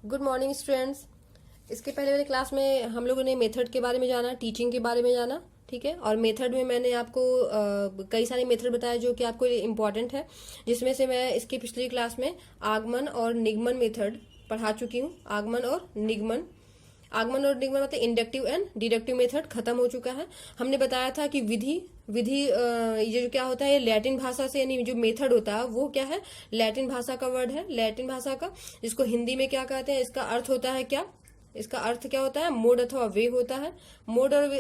Good morning students. इसके पहले वाले क्लास में हम लोगों ने मेथड के बारे में जाना, टीचिंग के बारे में जाना, ठीक है। और मेथड में मैंने आपको कई सारे मेथड बताए जो कि आपको इम्पोर्टेंट है, जिसमें से मैं इसकी पिछली क्लास में आगमन और निगमन मेथड पढ़ा चुकी हूँ। आगमन और निगमन मतलब इंडक्टिव एंड डिडक्टिव मेथड खत्म हो चुका है। हमने बताया था कि विधि विधि ये जो क्या होता है, ये लैटिन भाषा से, यानी जो मेथड होता है वो क्या है, लैटिन भाषा का वर्ड है, लैटिन भाषा का, जिसको हिंदी में क्या कहते हैं, इसका अर्थ होता है क्या, इसका अर्थ क्या होता है, मोड अथवा वे होता है। मोड और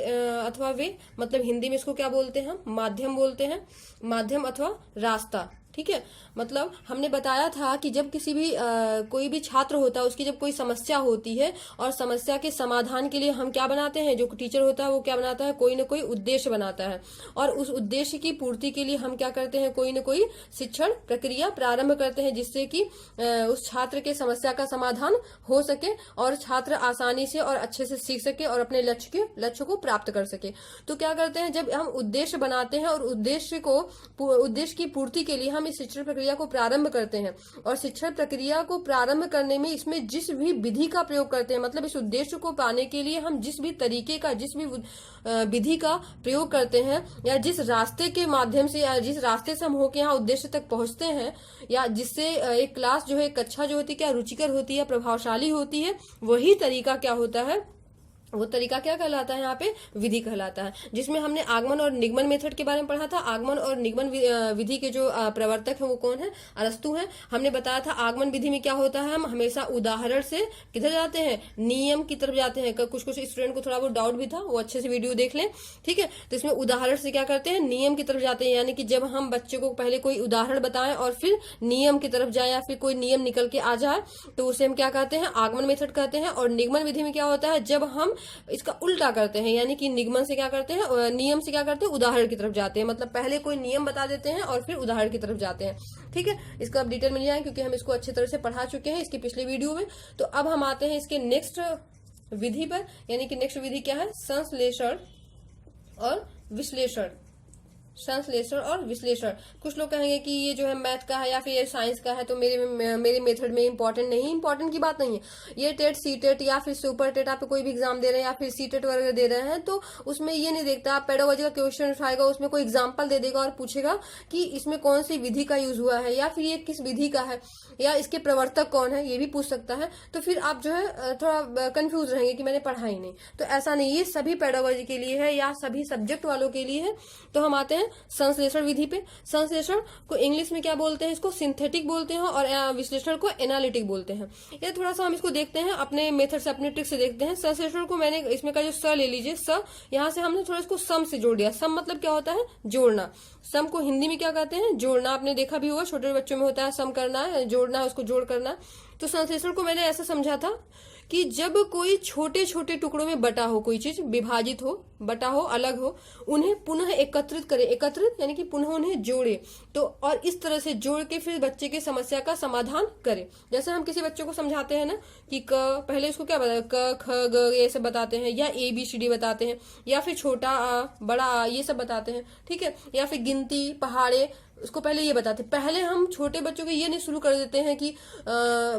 अथवा वे मतलब हिंदी में इसको क्या बोलते हैं, हम माध्यम बोलते हैं, माध्यम अथवा रास्ता, ठीक है। मतलब हमने बताया था कि जब किसी भी कोई भी छात्र होता है, उसकी जब कोई समस्या होती है और समस्या के समाधान के लिए हम क्या बनाते हैं, जो टीचर होता है वो क्या बनाता है, कोई ना कोई उद्देश्य बनाता है, और उस उद्देश्य की पूर्ति के लिए हम क्या करते हैं, कोई ना कोई शिक्षण प्रक्रिया प्रारंभ करते हैं, जिससे कि उस छात्र के समस्या का समाधान हो सके और छात्र आसानी से और अच्छे से सीख सके और अपने लक्ष्य को प्राप्त कर सके। तो क्या करते हैं, जब हम उद्देश्य बनाते हैं और उद्देश्य की पूर्ति के लिए हम इस शिक्षण प्रक्रिया को प्रारंभ करते हैं, और शिक्षण प्रक्रिया को प्रारंभ करने में इसमें जिस भी विधि का प्रयोग करते हैं, मतलब इस उद्देश्य को पाने के लिए हम जिस भी तरीके का, जिस भी विधि का प्रयोग करते हैं, या जिस रास्ते के माध्यम से, या जिस रास्ते से हम होकर यहाँ उद्देश्य तक पहुंचते हैं, या जिससे एक क्लास जो है, कक्षा जो होती है क्या रुचिकर होती है, प्रभावशाली होती है, वही तरीका क्या होता है, वो तरीका क्या कहलाता है, यहाँ पे विधि कहलाता है। जिसमें हमने आगमन और निगमन मेथड के बारे में पढ़ा था। आगमन और निगमन विधि के जो प्रवर्तक हैं वो कौन है, अरस्तु हैं। हमने बताया था आगमन विधि में क्या होता है, हम हमेशा उदाहरण से किधर जाते हैं, नियम की तरफ जाते हैं। कुछ स्टूडेंट को थोड़ा बहुत डाउट भी था, वो अच्छे से वीडियो देख लें, ठीक है। तो इसमें उदाहरण से क्या करते हैं, नियम की तरफ जाते हैं, यानी कि जब हम बच्चे को पहले कोई उदाहरण बताएं और फिर नियम की तरफ जाए, या फिर कोई नियम निकल के आ जाए, तो उसे हम क्या कहते हैं, आगमन मेथड कहते हैं। और निगमन विधि में क्या होता है, जब हम इसका उल्टा करते हैं, यानी कि निगमन से क्या करते हैं, नियम से क्या करते हैं, उदाहरण की तरफ जाते हैं। मतलब पहले कोई नियम बता देते हैं और फिर उदाहरण की तरफ जाते हैं, ठीक है। इसका अब डिटेल में नहीं आए क्योंकि हम इसको अच्छी तरह से पढ़ा चुके हैं इसकी पिछले वीडियो में। तो अब हम आते हैं इसके नेक्स्ट विधि पर, यानी कि नेक्स्ट विधि क्या है, संश्लेषण और विश्लेषण। संश्लेषण और विश्लेषण। कुछ लोग कहेंगे कि ये जो है मैथ का है या फिर ये साइंस का है, तो मेरे मेथड में इंपॉर्टेंट नहीं। इंपॉर्टेंट की बात नहीं है, ये टेट, सी टेट या फिर सुपर टेट, आप कोई भी एग्जाम दे रहे हैं या फिर सी टेट वगैरह दे रहे हैं, तो उसमें ये नहीं देखता, आप पेडागोजी का क्वेश्चन उठाएगा, उसमें कोई एग्जाम्पल दे देगा और पूछेगा कि इसमें कौन सी विधि का यूज हुआ है, या फिर ये किस विधि का है, या इसके प्रवर्तक कौन है, ये भी पूछ सकता है। तो फिर आप जो है थोड़ा कंफ्यूज रहेंगे कि मैंने पढ़ा ही नहीं। तो ऐसा नहीं, ये सभी पेडागोजी के लिए है या सभी सब्जेक्ट वालों के लिए है। तो हम आते हैं संश्लेषण विधि पे। संश्लेषण को इंग्लिश में क्या बोलते हैं, इसको सिंथेटिक बोलते हैं, और विश्लेषण को एनालिटिक बोलते हैं। ये थोड़ा सा हम इसको देखते हैं, अपने मेथड से, अपने ट्रिक से देखते हैं। संश्लेषण को मैंने इसमें का जो स ले लीजिए, स यहाँ से हमने थोड़ा इसको सम से जोड़ दिया। सम मतलब क्या होता है, जोड़ना। सम को हिंदी में क्या कहते हैं, जोड़ना। आपने देखा भी होगा, छोटे बच्चों में होता है सम करना है, जोड़ना है, उसको जोड़ करना। तो संश्लेषण को मैंने ऐसा समझा था कि जब कोई छोटे छोटे टुकड़ों में बटा हो, कोई चीज विभाजित हो, बटा हो, अलग हो, उन्हें पुनः एकत्रित करे। एकत्रित यानी कि पुनः उन्हें जोड़े, तो और इस तरह से जोड़ के फिर बच्चे की समस्या का समाधान करे। जैसे हम किसी बच्चे को समझाते हैं ना कि क, पहले उसको क्या बताते हैं, क ख ग ये सब बताते हैं, या ABCD बताते हैं, या फिर छोटा आ बड़ा आ ये सब बताते हैं, ठीक है। या फिर गिनती, पहाड़े, उसको पहले ये बताते। पहले हम छोटे बच्चों को ये नहीं शुरू कर देते हैं कि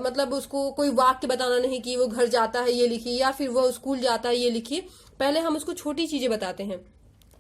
मतलब उसको कोई वाक्य बताना नहीं कि वो घर जाता है ये लिखिए, या फिर वो स्कूल जाता है ये लिखिए। पहले हम उसको छोटी चीजें बताते हैं,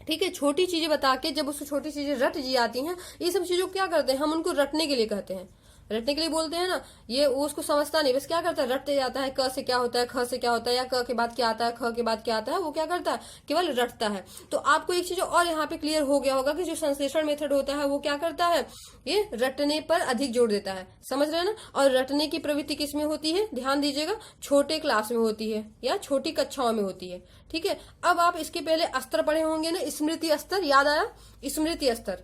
ठीक है। छोटी चीजें बता के जब उसको छोटी चीजें रट जी आती हैं, ये सब चीजों को क्या करते हैं, हम उनको रटने के लिए कहते हैं, रटने के लिए बोलते हैं ना। ये वो उसको समझता नहीं, बस क्या करता है, रटते जाता है, क से क्या होता है, ख से क्या होता है, या क के बाद क्या आता है, ख के बाद क्या आता है, वो क्या करता है, केवल रटता है। तो आपको एक चीज और यहाँ पे क्लियर हो गया होगा कि जो संश्लेषण मेथड होता है वो क्या करता है, ये रटने पर अधिक जोर देता है, समझ रहे हैं ना। और रटने की प्रवृत्ति किसमें होती है, ध्यान दीजिएगा, छोटे क्लास में होती है या छोटी कक्षाओं में होती है, ठीक है। अब आप इसके पहले स्तर पढ़े होंगे ना, स्मृति स्तर, याद आया, स्मृति स्तर,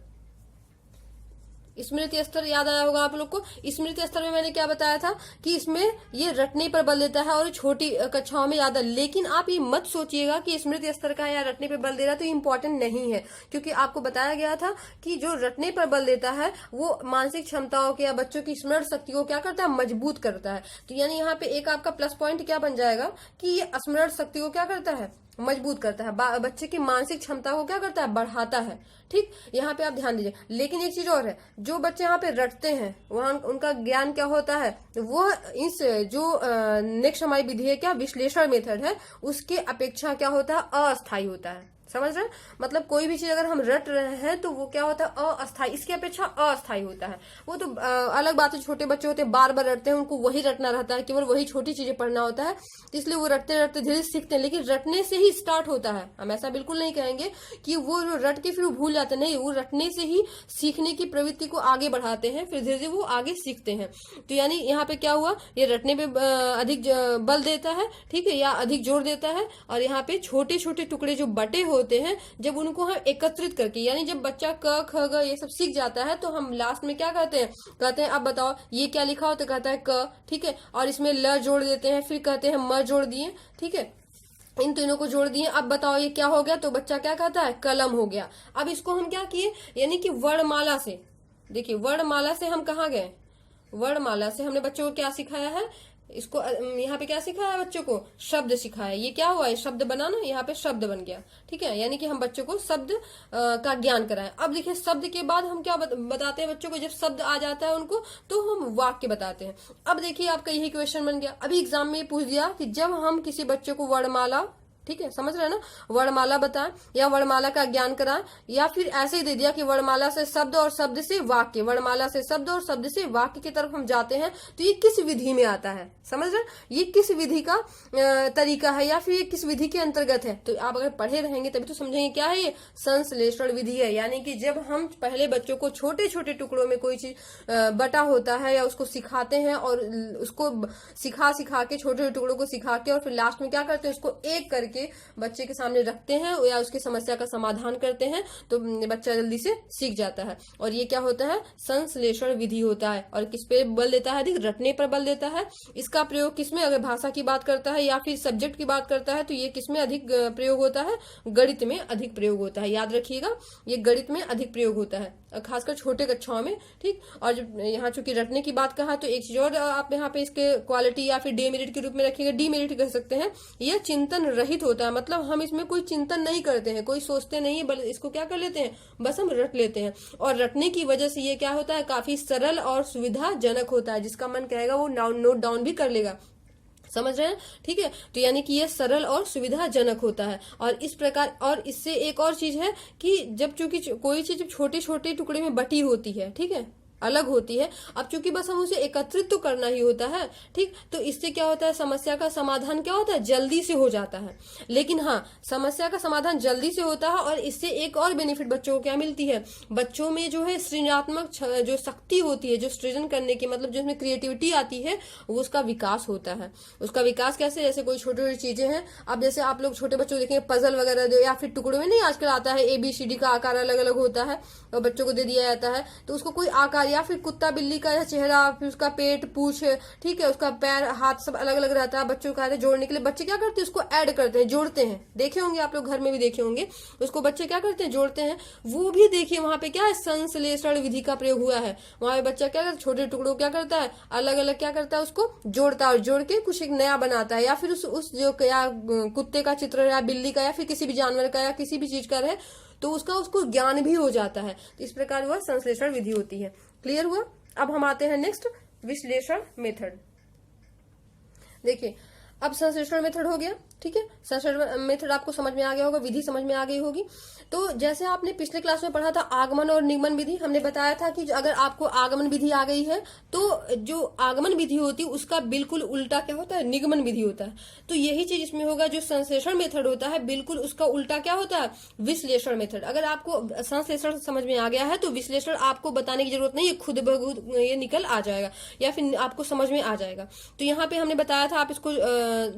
स्मृति स्तर याद आया होगा आप लोग को। स्मृति स्तर में मैंने क्या बताया था कि इसमें ये रटने पर बल देता है और छोटी कक्षाओं में याद है। लेकिन आप ये मत सोचिएगा कि स्मृति स्तर का या रटने पर बल दे रहा है तो इम्पोर्टेंट नहीं है, क्योंकि आपको बताया गया था कि जो रटने पर बल देता है वो मानसिक क्षमताओं के या बच्चों की स्मरण शक्ति को क्या करता है, मजबूत करता है। तो यानी यहाँ पे एक आपका प्लस पॉइंट क्या बन जाएगा कि ये स्मरण शक्ति को क्या करता है, मजबूत करता है, बच्चे की मानसिक क्षमता को क्या करता है, बढ़ाता है। ठीक, यहाँ पे आप ध्यान दीजिए। लेकिन एक चीज और है, जो बच्चे यहाँ पे रटते हैं वहां उनका ज्ञान क्या होता है, वो इस जो नेक्स्ट हमारी विधि है क्या, विश्लेषण मेथड है, उसके अपेक्षा क्या होता है, अस्थायी होता है। समझ रहे हैं, मतलब कोई भी चीज अगर हम रट रहे हैं तो वो क्या होता है, अस्थायी, इसकी अपेक्षा अस्थायी होता है। वो तो अलग बात है, छोटे बच्चे होते हैं बार बार रटते हैं, उनको वही रटना रहता है, केवल वही छोटी चीजें पढ़ना होता है, इसलिए वो रटते रटते धीरे सीखते हैं। लेकिन रटने से ही स्टार्ट होता है, हम ऐसा बिल्कुल नहीं कहेंगे कि वो रट के फिर वो भूल जाते, नहीं, वो रटने से ही सीखने की प्रवृत्ति को आगे बढ़ाते हैं, फिर धीरे धीरे वो आगे सीखते हैं। तो यानी यहाँ पे क्या हुआ, ये रटने पे अधिक बल देता है, ठीक है, या अधिक जोर देता है। और यहाँ पे छोटे छोटे टुकड़े जो बटे होते हैं, जब उनको हम एकत्रित करके, यानी जब बच्चा क ख ग ये सब सीख जाता है, तो हम लास्ट में क्या कहते हैं, कहते हैं अब बताओ ये क्या लिखा हो, तो कहता है क, ठीक है, और इसमें ल जोड़ देते हैं, फिर कहते हैं म जोड़ दिए, ठीक है, इन तीनों को जोड़ दिए, अब बताओ ये क्या हो गया, तो बच्चा क्या कहता है, कलम हो गया। अब इसको हम क्या किए, यानी कि वर्णमाला से, देखिए वर्णमाला से हम कहाँ गए, वर्णमाला से हमने बच्चों को क्या सिखाया है, इसको यहाँ पे क्या सिखाया है, बच्चों को शब्द सिखाया। ये क्या हुआ, ये शब्द बना ना, यहाँ पे शब्द बन गया, ठीक है, यानी कि हम बच्चों को शब्द का ज्ञान कराएं। अब देखिए शब्द के बाद हम क्या बताते हैं बच्चों को, जब शब्द आ जाता है उनको, तो हम वाक्य बताते हैं। अब देखिए आपका यही क्वेश्चन बन गया, अभी एग्जाम में पूछ दिया कि जब हम किसी बच्चे को वर्णमाला, ठीक है, समझ रहे हैं ना, वर्णमाला बताएं या वर्णमाला का ज्ञान कराएं, या फिर ऐसे ही दे दिया कि वर्णमाला से शब्द और शब्द से वाक्य, वर्णमाला से शब्द और शब्द से वाक्य की तरफ हम जाते हैं, तो ये किस विधि में आता है, समझ रहे हैं, ये किस विधि का तरीका है, या फिर ये किस विधि के अंतर्गत है। तो आप अगर पढ़े रहेंगे तभी तो समझेंगे क्या है, ये संश्लेषण विधि है। यानी कि जब हम पहले बच्चों को छोटे छोटे टुकड़ों में कोई चीज बटा होता है, या उसको सिखाते हैं, और उसको सिखा सिखा के छोटे छोटे टुकड़ों को सिखा के, और फिर लास्ट में क्या करते हैं, उसको एक करके बच्चे के सामने रखते हैं या उसकी समस्या का समाधान करते हैं, तो बच्चा जल्दी से सीख जाता है। और ये क्या होता है, संश्लेषण विधि होता है। और किस पे बल देता है, अधिक रटने पर बल देता है। इसका प्रयोग किसमें, अगर भाषा की बात करता है या फिर सब्जेक्ट की बात करता है, तो ये किसमें अधिक प्रयोग होता है, गणित में अधिक प्रयोग होता है। याद रखिएगा, ये गणित में अधिक प्रयोग होता है, खासकर छोटे कक्षाओं में, ठीक। और जब यहाँ चूंकि रटने की बात कहा, तो एक चीज और आप यहाँ पे इसके क्वालिटी या फिर डेमेरिट के रूप में रखिएगा, डीमेरिट कह सकते हैं। यह चिंतन रहित होता है, मतलब हम इसमें कोई चिंतन नहीं करते हैं, कोई सोचते नहीं है, बल्कि इसको क्या कर लेते हैं, बस हम रट लेते हैं। और रटने की वजह से ये क्या होता है, काफी सरल और सुविधाजनक होता है, जिसका मन कहेगा वो नोट डाउन भी कर लेगा, समझ रहे हैं, ठीक है। तो यानी कि ये सरल और सुविधाजनक होता है। और इस प्रकार, और इससे एक और चीज है कि जब चूंकि कोई चीज छोटे छोटे टुकड़े में बटी होती है, ठीक है, अलग होती है, अब चूंकि बस हम उसे एकत्रित तो करना ही होता है, ठीक, तो इससे क्या होता है, समस्या का समाधान क्या होता है, जल्दी से हो जाता है। लेकिन हाँ, समस्या का समाधान जल्दी से होता है, और इससे एक और बेनिफिट बच्चों को क्या मिलती है, बच्चों में जो है सृजनात्मक जो शक्ति होती है, जो सृजन करने की, मतलब जिसमें क्रिएटिविटी आती है, वो उसका विकास होता है। उसका विकास कैसे, जैसे कोई छोटी छोटी चीजें हैं, अब जैसे आप लोग छोटे बच्चों को देखेंगे पजल वगैरह, या फिर टुकड़ों में नहीं आजकल आता है, ABCD का आकार अलग अलग होता है और बच्चों को दे दिया जाता है, तो उसको कोई आकार, या फिर कुत्ता बिल्ली का चेहरा, फिर उसका पेट, पूंछ, ठीक है, उसका पैर, हाथ सब अलग अलग रहता है, बच्चों को कहते हैं जोड़ने के लिए, बच्चे क्या करते हैं, उसको ऐड करते हैं, जोड़ते हैं, देखे होंगे आप लोग घर में भी देखे होंगे, उसको बच्चे क्या करते हैं, जोड़ते हैं। वो भी देखिए वहां पे क्या है, संश्लेषण विधि का प्रयोग हुआ है। वहां पे बच्चा क्या करता है, छोटे टुकड़ों क्या करता है, अलग अलग क्या करता है, उसको जोड़ता है, और जोड़ के कुछ एक नया बनाता है, या फिर उस जो या कुत्ते का चित्र या बिल्ली का या फिर किसी भी जानवर का या किसी भी चीज का रहे, तो उसको ज्ञान भी हो जाता है। तो इस प्रकार वह संश्लेषण विधि होती है। क्लियर हुआ। अब हम आते हैं नेक्स्ट, विश्लेषण मेथड। देखिए अब संश्लेषण मेथड हो गया, ठीक है, संश्लेषण मेथड आपको समझ में आ गया होगा, विधि समझ में आ गई होगी। तो जैसे आपने पिछले क्लास में पढ़ा था आगमन और निगमन विधि, हमने बताया था कि अगर आपको आगमन विधि आ गई है, तो जो आगमन विधि होती है उसका बिल्कुल उल्टा क्या होता है, निगमन विधि होता है। तो यही चीज इसमें होगा, जो संश्लेषण मेथड होता है बिल्कुल उसका उल्टा क्या होता है, विश्लेषण मेथड। अगर आपको संश्लेषण समझ में आ गया है तो विश्लेषण आपको बताने की जरूरत नहीं है, खुद ब खुद ये निकल आ जाएगा, या फिर आपको समझ में आ जाएगा। तो यहाँ पे हमने बताया था, आप इसको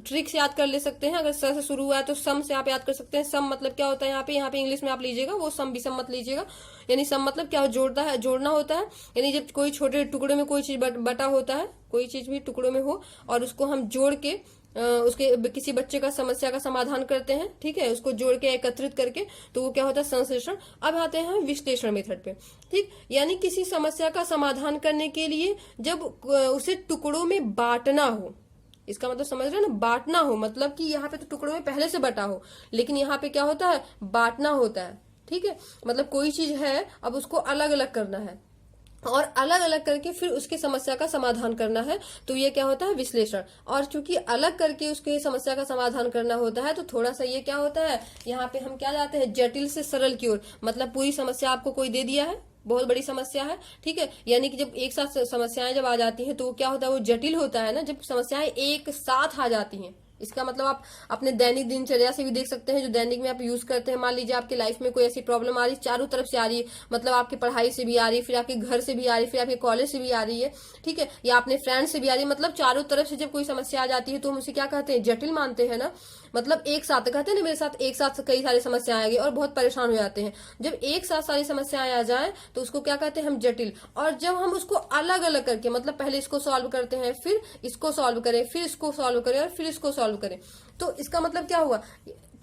ट्रिक से याद कर ले सकते हैं। अगर स से शुरू हुआ है तो सम से आप याद कर सकते हैं। सम मतलब क्या होता है, यहाँ पे इंग्लिश में आप लीजिएगा, वो सम विषम मत लीजिएगा। यानी सम मतलब क्या, जोड़ता है, जोड़ना होता है। यानी जब कोई छोटे टुकड़े में कोई चीज बटा होता है, कोई चीज भी टुकड़ों में हो, और उसको हम जोड़ के उसके किसी बच्चे का समस्या का समाधान करते हैं, ठीक है, उसको जोड़ के एकत्रित करके, तो वो क्या होता है, संश्लेषण। अब आते हैं विश्लेषण मेथड पे, ठीक। यानी किसी समस्या का समाधान करने के लिए जब उसे टुकड़ों में बांटना हो, इसका मतलब समझ रहे हो ना, बांटना हो, मतलब कि यहाँ पे तो टुकड़ों में पहले से बटा हो, लेकिन यहाँ पे क्या होता है, बांटना होता है। ठीक है, मतलब कोई चीज है, अब उसको अलग अलग करना है और अलग अलग करके फिर उसकी समस्या का समाधान करना है, तो ये क्या होता है, विश्लेषण। और चूंकि अलग करके उसके समस्या का समाधान करना होता है, तो थोड़ा सा ये क्या होता है, यहाँ पे हम क्या जाते हैं, जटिल से सरल की ओर। मतलब पूरी समस्या आपको कोई दे दिया है, बहुत बड़ी समस्या है, ठीक है, यानी कि जब एक साथ समस्याएं जब आ जाती हैं तो वो क्या होता है, वो जटिल होता है ना, जब समस्याएं एक साथ आ जाती हैं। इसका मतलब आप अपने दैनिक दिनचर्या से भी देख सकते हैं, जो दैनिक में आप यूज करते हैं। मान लीजिए आपकी लाइफ में कोई ऐसी प्रॉब्लम आ रही है, चारों तरफ से आ रही है, मतलब आपकी पढ़ाई से भी आ रही है, फिर आपके घर से भी आ रही है, फिर आपके कॉलेज से भी आ रही है, ठीक है, या अपने फ्रेंड से भी आ रही है, मतलब चारों तरफ से जब कोई समस्या आ जाती है तो हम उसे क्या कहते हैं, जटिल मानते हैं ना। मतलब एक साथ कहते हैं ना, मेरे साथ एक साथ कई सारी समस्याएं आएगी और बहुत परेशान हो जाते हैं। जब एक साथ सारी समस्याएं आ जाएं तो उसको क्या कहते हैं, हम जटिल। और जब हम उसको अलग अलग करके, मतलब पहले इसको सॉल्व करते हैं, फिर इसको सॉल्व करें, फिर इसको सॉल्व करें और फिर इसको सॉल्व करें, तो इसका मतलब क्या हुआ,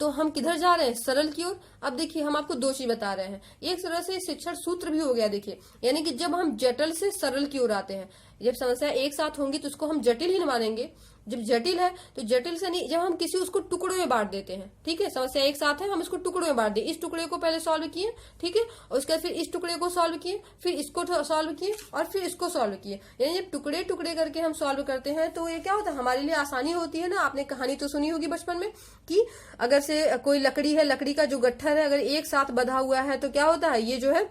तो हम किधर जा रहे हैं, सरल की ओर। अब देखिए हम आपको दो चीज बता रहे हैं, एक तरह से शिक्षण सूत्र भी हो गया। देखिए यानी कि जब हम जटिल से सरल की ओर आते हैं, जब समस्या एक साथ होंगी तो उसको हम जटिल ही मानेंगे। जब जटिल है तो जटिल से नहीं, जब हम किसी उसको टुकड़ों में बांट देते हैं, ठीक है, समस्या एक साथ है, हम इसको टुकड़ों में बांट दिए, इस टुकड़े को पहले सॉल्व किए, ठीक है, और उसके बाद फिर इस टुकड़े को सॉल्व किए, फिर इसको सॉल्व किए और फिर इसको सॉल्व किए। यानी जब टुकड़े टुकड़े करके हम सॉल्व करते हैं तो ये क्या होता है, हमारे लिए आसानी होती है ना। आपने कहानी तो सुनी होगी बचपन में कि अगर से कोई लकड़ी है, लकड़ी का जो गट्ठर है अगर एक साथ बंधा हुआ है तो क्या होता है, ये जो है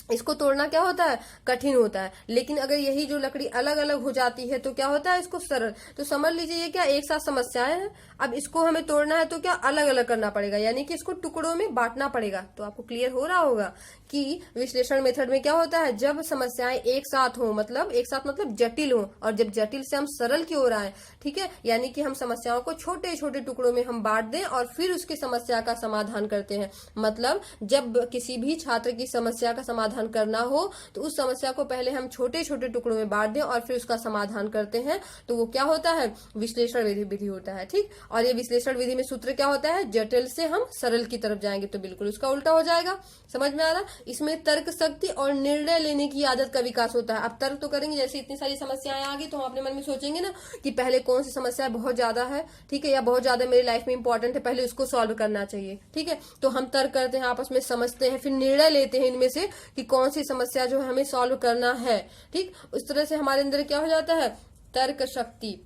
इसको तोड़ना क्या होता है, कठिन होता है। लेकिन अगर यही जो लकड़ी अलग अलग हो जाती है तो क्या होता है, इसको सरल। तो समझ लीजिए ये क्या एक साथ समस्याएं हैं, अब इसको हमें तोड़ना है तो क्या अलग अलग करना पड़ेगा, यानी कि इसको टुकड़ों में बांटना पड़ेगा। तो आपको क्लियर हो रहा होगा कि विश्लेषण मेथड में क्या होता है, जब समस्याएं एक साथ हो, मतलब एक साथ मतलब जटिल हो, और जब जटिल से हम सरल की ओर आए, ठीक है, यानी कि हम समस्याओं को छोटे छोटे टुकड़ों में हम बांट दें और फिर उसकी समस्या का समाधान करते हैं। मतलब जब किसी भी छात्र की समस्या का समाधान करना हो तो उस समस्या को पहले हम छोटे छोटे टुकड़ों में बांट दें और फिर उसका समाधान करते हैं, तो वो क्या होता है, विश्लेषण विधि होता है। ठीक, और ये विश्लेषण विधि में सूत्र क्या होता है, जटिल से हम सरल की तरफ जाएंगे तो बिल्कुल उसका उल्टा हो जाएगा। समझ में आ रहा, इसमें तर्क शक्ति और निर्णय लेने की आदत का विकास होता है। अब तर्क तो करेंगे, जैसे इतनी सारी समस्याएं आ गई तो हम अपने मन में सोचेंगे ना कि पहले कौन सी समस्या बहुत ज्यादा है, ठीक है, या बहुत ज्यादा मेरी लाइफ में इंपॉर्टेंट है, पहले उसको सॉल्व करना चाहिए। ठीक है, तो हम तर्क करते हैं, आपस में समझते हैं, फिर निर्णय लेते हैं इनमें से कि कौन सी समस्या जो है हमें सॉल्व करना है। ठीक, उस तरह से हमारे अंदर क्या हो जाता है, तर्क शक्ति,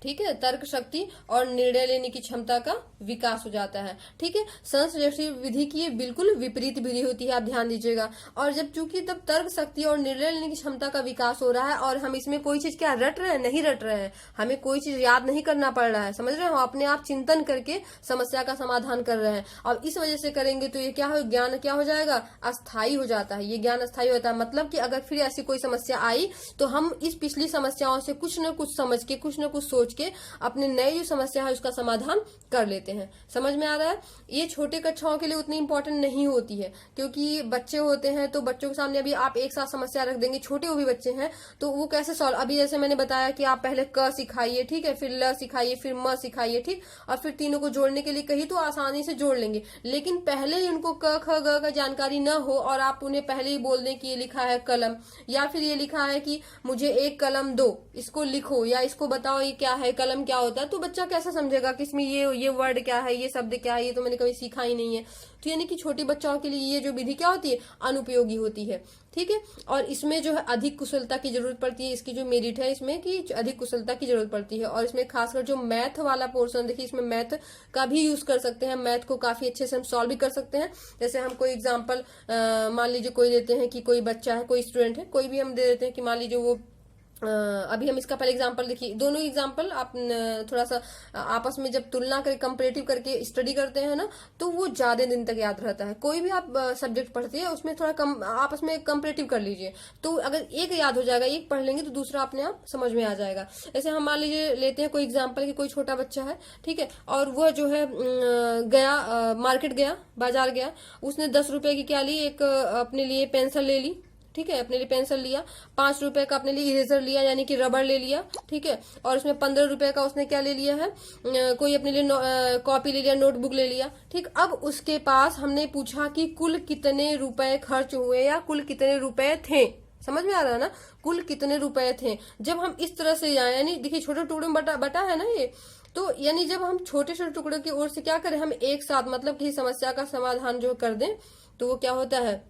ठीक है, तर्क शक्ति और निर्णय लेने की क्षमता का विकास हो जाता है। ठीक है, संश्लेषण विधि की ये बिल्कुल विपरीत विधि होती है, आप ध्यान दीजिएगा। और जब चूंकि तब तर्क शक्ति और निर्णय लेने की क्षमता का विकास हो रहा है और हम इसमें कोई चीज क्या रट रहे हैं, नहीं रट रहे हैं, हमें कोई चीज याद नहीं करना पड़ रहा है, समझ रहे हैं, हम अपने आप चिंतन करके समस्या का समाधान कर रहे हैं। और इस वजह से करेंगे तो ये क्या हो, ज्ञान क्या हो जाएगा, अस्थायी हो जाता है। ये ज्ञान अस्थायी होता है, मतलब कि अगर फिर ऐसी कोई समस्या आई तो हम इस पिछली समस्याओं से कुछ न कुछ समझ के, कुछ न कुछ सोच के अपने नई जो समस्या है उसका समाधान कर लेते हैं। समझ में आ रहा है, ये छोटे कक्षाओं के लिए उतनी इंपॉर्टेंट नहीं होती है, क्योंकि बच्चे होते हैं तो बच्चों के सामने अभी आप एक साथ समस्या रख देंगे, छोटे वो भी बच्चे हैं तो वो कैसे सॉल्व, अभी जैसे मैंने बताया कि आप पहले क सिखाइए, ठीक है, फिर ल सिखाइए, फिर म सिखाइए, ठीक, और फिर तीनों को जोड़ने के लिए कही तो आसानी से जोड़ लेंगे। लेकिन पहले ही उनको क ख ग का जानकारी न हो और आप उन्हें पहले ही बोल दें कि ये लिखा है कलम, या फिर ये लिखा है कि मुझे एक कलम दो, इसको लिखो या इसको बताओ ये क्या है, कलम क्या होता है, तो बच्चा कैसे समझेगा कि इसमें ये वर्ड क्या है, ये शब्द क्या है, ये तो मैंने कभी सीखा ही नहीं है। तो यानी कि छोटे बच्चों के लिए ये जो विधि क्या होती है, अनुपयोगी होती है। ठीक है, और इसमें जो है अधिक कुशलता की जरूरत पड़ती है, इसकी जो मेरिट है इसमें कि अधिक कुशलता की जरूरत पड़ती है। और इसमें खासकर जो मैथ वाला पोर्शन, देखिए इसमें मैथ का भी यूज कर सकते हैं, मैथ को काफी अच्छे से हम सॉल्व भी कर सकते हैं। जैसे हम कोई एग्जाम्पल मान लीजिए कोई देते हैं कि कोई बच्चा है, कोई स्टूडेंट है, कोई भी हम दे देते हैं कि मान लीजिए वो अभी हम इसका पहले एग्जांपल देखिए, दोनों एग्जांपल आप थोड़ा सा आपस में जब तुलना करके कंपैरेटिव करके स्टडी करते हैं ना तो वो ज्यादा दिन तक याद रहता है। कोई भी आप सब्जेक्ट पढ़ते हैं उसमें थोड़ा कम आपस में कंपैरेटिव कर लीजिए, तो अगर एक याद हो जाएगा, एक पढ़ लेंगे तो दूसरा अपने आप समझ में आ जाएगा। ऐसे हम मान लीजिए लेते हैं कोई एग्जाम्पल कि कोई छोटा बच्चा है, ठीक है, और वह जो है गया मार्केट गया, बाजार गया, उसने 10 रुपए की क्या ली, एक अपने लिए पेंसिल ले ली, ठीक है, अपने लिए पेंसिल लिया, 5 रुपए का अपने लिए इरेजर लिया यानी कि रबड़ ले लिया, ठीक है, और उसमें 15 रुपए का उसने क्या ले लिया है, कोई अपने लिए कॉपी ले लिया, नोटबुक ले लिया। ठीक, अब उसके पास हमने पूछा कि कुल कितने रुपए खर्च हुए या कुल कितने रुपए थे, समझ में आ रहा है ना, कुल कितने रुपए थे। जब हम इस तरह से जाए, यानी देखिए छोटे टुकड़ों में बटा है ना ये, तो यानी जब हम छोटे छोटे टुकड़ों की ओर से क्या करें, हम एक साथ मतलब किसी समस्या का समाधान जो कर दें, तो वो क्या होता है,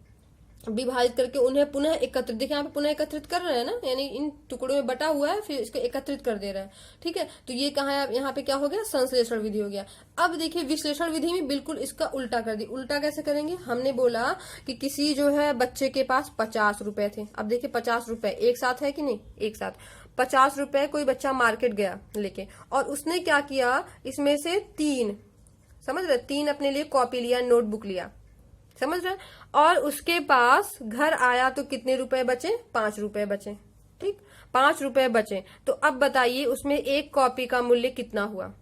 विभाजित करके उन्हें पुनः एकत्रित, देखिए यहाँ पे पुनः एकत्रित कर रहे हैं ना, यानी इन टुकड़ों में बटा हुआ है फिर इसको एकत्रित कर दे रहा है। ठीक है, तो ये कहा है यहाँ पे क्या हो गया, संश्लेषण विधि हो गया। अब देखिए विश्लेषण विधि में बिल्कुल इसका उल्टा कर दी। उल्टा कैसे करेंगे, हमने बोला कि किसी जो है बच्चे के पास 50 रुपए थे। अब देखिए 50 रुपए एक साथ है कि नहीं, एक साथ 50 रुपए कोई बच्चा मार्केट गया लेके, और उसने क्या किया, इसमें से 3, समझ रहे, 3 अपने लिए कॉपी लिया, नोटबुक लिया, समझ रहे, और उसके पास घर आया तो कितने रुपए बचे, 5 रुपए बचे। ठीक, 5 रुपए बचे। तो अब बताइए उसमें एक कॉपी का मूल्य कितना हुआ।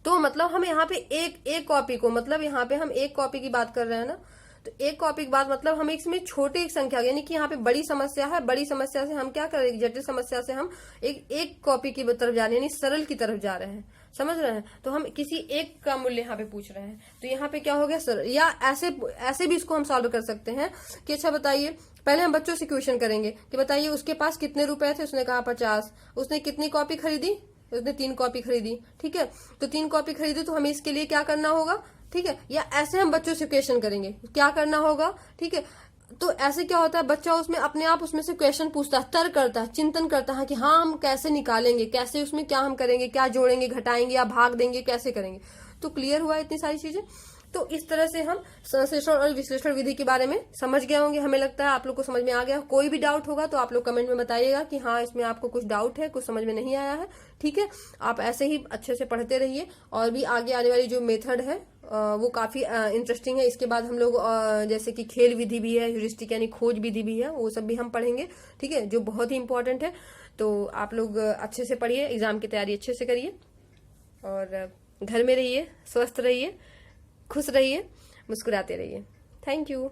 तो मतलब हम यहाँ पे एक कॉपी को, मतलब यहाँ पे हम एक कॉपी की बात कर रहे हैं ना, तो एक कॉपी की बात मतलब हम इसमें छोटी एक संख्या, यानी कि यहाँ पे बड़ी समस्या है, बड़ी समस्या से हम क्या कर रहे हैं, जटिल समस्या से हम एक कॉपी की तरफ जा रहे हैं, यानी सरल की तरफ जा रहे हैं, समझ रहे हैं। तो हम किसी एक का मूल्य यहाँ पे पूछ रहे हैं, तो यहाँ पे क्या हो गया सरल। या ऐसे भी इसको हम सॉल्व कर सकते हैं कि अच्छा बताइए, पहले हम बच्चों से क्वेश्चन करेंगे कि बताइए उसके पास कितने रुपए थे, उसने कहा 50, उसने कितनी कॉपी खरीदी, उसने 3 कॉपी खरीदी। ठीक है, तो 3 कॉपी खरीदी, तो हमें इसके लिए क्या करना होगा। ठीक है, या ऐसे हम बच्चों से क्वेश्चन करेंगे, क्या करना होगा। ठीक है, तो ऐसे क्या होता है, बच्चा उसमें अपने आप उसमें से क्वेश्चन पूछता है, तर्क करता है, चिंतन करता है कि हाँ हम कैसे निकालेंगे, कैसे उसमें क्या हम करेंगे, क्या जोड़ेंगे, घटाएंगे या भाग देंगे, कैसे करेंगे। तो क्लियर हुआ इतनी सारी चीजें। तो इस तरह से हम संश्लेषण और विश्लेषण विधि के बारे में समझ गए होंगे, हमें लगता है आप लोग को समझ में आ गया। कोई भी डाउट होगा तो आप लोग कमेंट में बताइएगा कि हाँ इसमें आपको कुछ डाउट है, कुछ समझ में नहीं आया है। ठीक है, आप ऐसे ही अच्छे से पढ़ते रहिए, और भी आगे आने वाली जो मेथड है वो काफी इंटरेस्टिंग है। इसके बाद हम लोग जैसे कि खेल विधि भी है, ह्यूरिस्टिक यानी खोज विधि भी है, वो सब भी हम पढ़ेंगे। ठीक है, जो बहुत ही इंपॉर्टेंट है। तो आप लोग अच्छे से पढ़िए, एग्जाम की तैयारी अच्छे से करिए, और घर में रहिए, स्वस्थ रहिए, खुश रहिए, मुस्कुराते रहिए। Thank you.